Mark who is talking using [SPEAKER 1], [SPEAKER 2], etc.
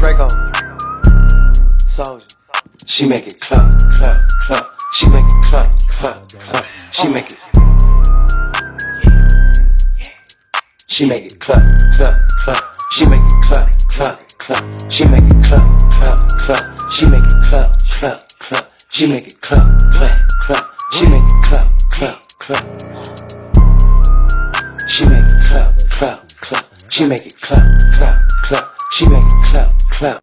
[SPEAKER 1] Draco, Soldier. She make it clap, clap, clap. She make it clap, clap, clap. She make it. She make it clap, clap, clap. She make it clap, clap, clap. She make it clap, clap, clap. She make it clap, clap, clap. She make it clap, clap, clap. She make it clap, clap, clap. She make it clap, clap, clap. She make it clap, clap, clap. She make it clap.